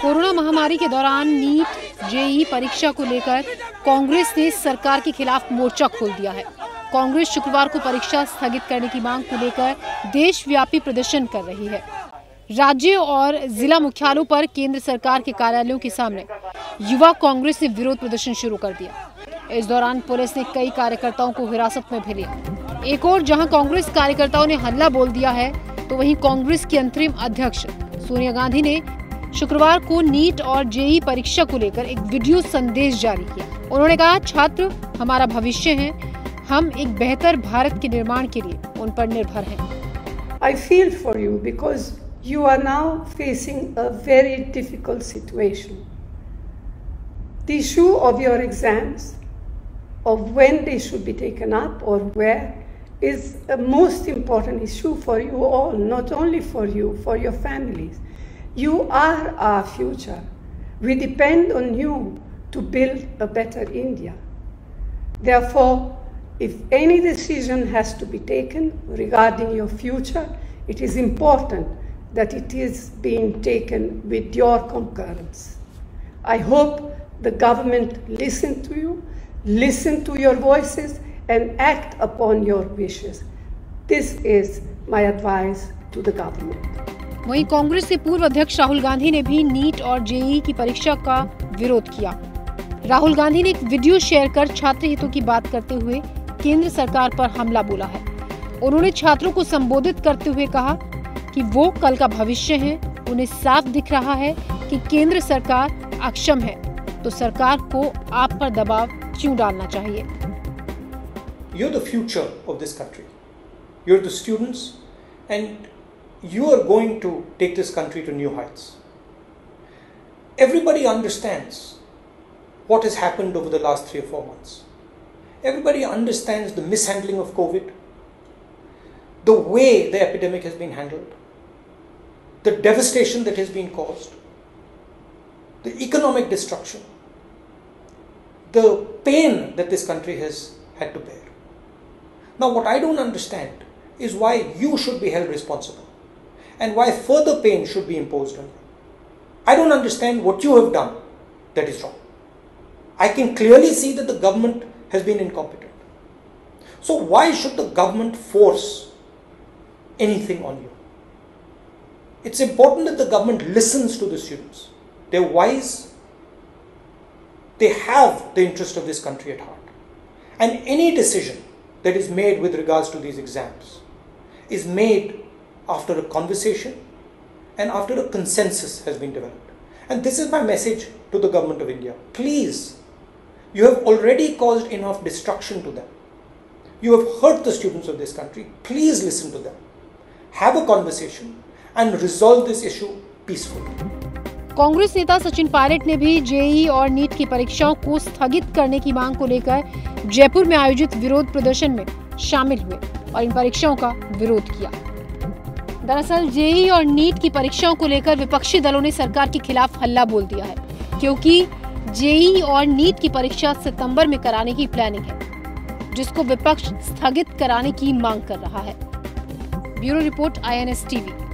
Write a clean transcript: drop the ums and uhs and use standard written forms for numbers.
Corona महामारी के दौरान नीट जेईई परीक्षा को लेकर कांग्रेस ने सरकार के खिलाफ मोर्चा खोल दिया है। कांग्रेस शुक्रवार को परीक्षा स्थगित करने की मांग को लेकर देशव्यापी प्रदर्शन कर रही है। राज्य और जिला मुख्यालयों पर केंद्र सरकार के कार्यालयों के सामने युवा कांग्रेस ने विरोध प्रदर्शन शुरू कर दिया। इस दौरान पुलिस ने कई कार्यकर्ताओं को हिरासत में भी लिया। एक और जहां कांग्रेस कार्यकर्ताओं ने हल्ला बोल दिया है, तो वहीं कांग्रेस की अंतरिम अध्यक्ष सोनिया गांधी ने शुक्रवार को नीट और जेईई परीक्षा को लेकर एक वीडियो संदेश जारी किया। उन्होंने कहा, छात्र हमारा भविष्य हैं, हम एक बेहतर भारत के निर्माण के लिए उन पर निर्भर हैं। I feel for you because you are now facing a very difficult situation. The issue of your exams, of when they should be taken up or where, is a most important issue for you all, not only for you, for your families. You are our future. We depend on you to build a better India. Therefore, if any decision has to be taken regarding your future, it is important that it is being taken with your concurrence. I hope the government listen to you, listen to your voices, and act upon your wishes. This is my advice to the government. वहीं कांग्रेस के पूर्व अध्यक्ष राहुल गांधी ने भी NEET और JEE की परीक्षा का विरोध किया। राहुल गांधी ने एक वीडियो शेयर कर छात्र हितों की बात करते हुए केंद्र सरकार पर हमला बोला है। उन्होंने छात्रों को संबोधित करते हुए कहा कि वो कल का भविष्य हैं। उन्हें साफ दिख रहा है कि केंद्र सरकार अक्षम है, तो सरकार को आप पर दबाव क्यों डालना चाहिए। You're the future of this country. You're the students, and you are going to take this country to new heights. Everybody understands what has happened over the last 3 or 4 months. Everybody understands the mishandling of COVID, the way the epidemic has been handled, the devastation that has been caused, the economic destruction, the pain that this country has had to bear. Now, what I don't understand is why you should be held responsible and why further pain should be imposed on you. I don't understand what you have done that is wrong. I can clearly see that the government has been incompetent. So why should the government force anything on you? It's important that the government listens to the students. They're wise. They have the interest of this country at heart. And any decision that is made with regards to these exams is made after a conversation and after a consensus has been developed. And this is my message to the government of India. Please, you have already caused enough destruction to them. You have hurt the students of this country. Please listen to them. Have a conversation and resolve this issue peacefully. Congress नेता सचिन पायलट ने भी JEE और NEET की परीक्षाओं को स्थगित करने की मांग को लेकर जयपुर में आयोजित विरोध प्रदर्शन में शामिल हुए और इन परीक्षाओं का विरोध किया। दरअसल जेईई और नीट की परीक्षाओं को लेकर विपक्षी दलों ने सरकार के खिलाफ हल्ला बोल दिया है, क्योंकि जेईई और नीट की परीक्षा सितंबर में कराने की प्लानिंग है, जिसको विपक्ष स्थगित कराने की मांग कर रहा है। Bureau report INS TV।